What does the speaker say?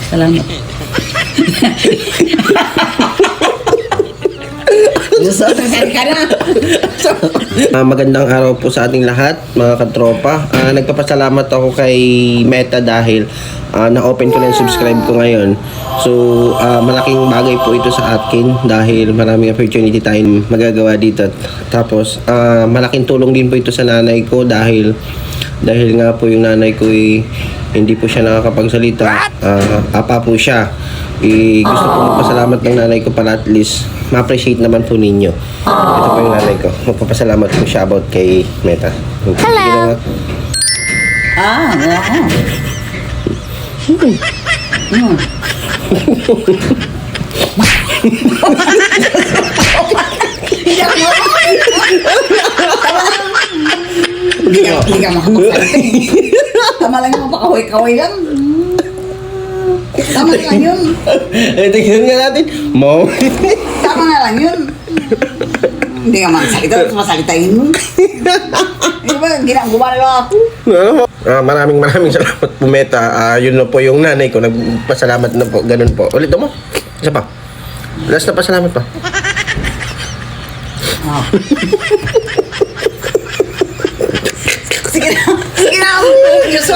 Salamat. Gusto ka na. Magandang araw po sa ating lahat, mga katropa. Nagpapasalamat ako kay Meta dahil na-open ko na yung subscribe ko ngayon. So, malaking bagay po ito sa akin dahil maraming opportunity tayong magagawa dito. Tapos, malaking tulong din po ito sa nanay ko dahil nga po yung nanay ko hindi po siya nakakapagsalita. Apa po siya. Gusto ko magpasalamat ng nanay ko para at least ma-appreciate naman po ninyo. Ito po yung nanay ko. Magpapasalamat po siya about kay Meta. Hello! Hindi ka makamakarte. Tama lang yung mapakaway-kaway lang. Tama na lang yun. Tingnan nga natin. Mom. Tama na lang yun. Hindi ka makasalita. Masalitain mo. Hindi ba? Ginagawa na lang ako. Maraming salamat po, Meta. Yun na po yung nanay ko. Nagpasalamat na po. Ganun po. Ulit mo. Isa pa. Last na pasalamat pa. Sige na. Sige na. Gusto.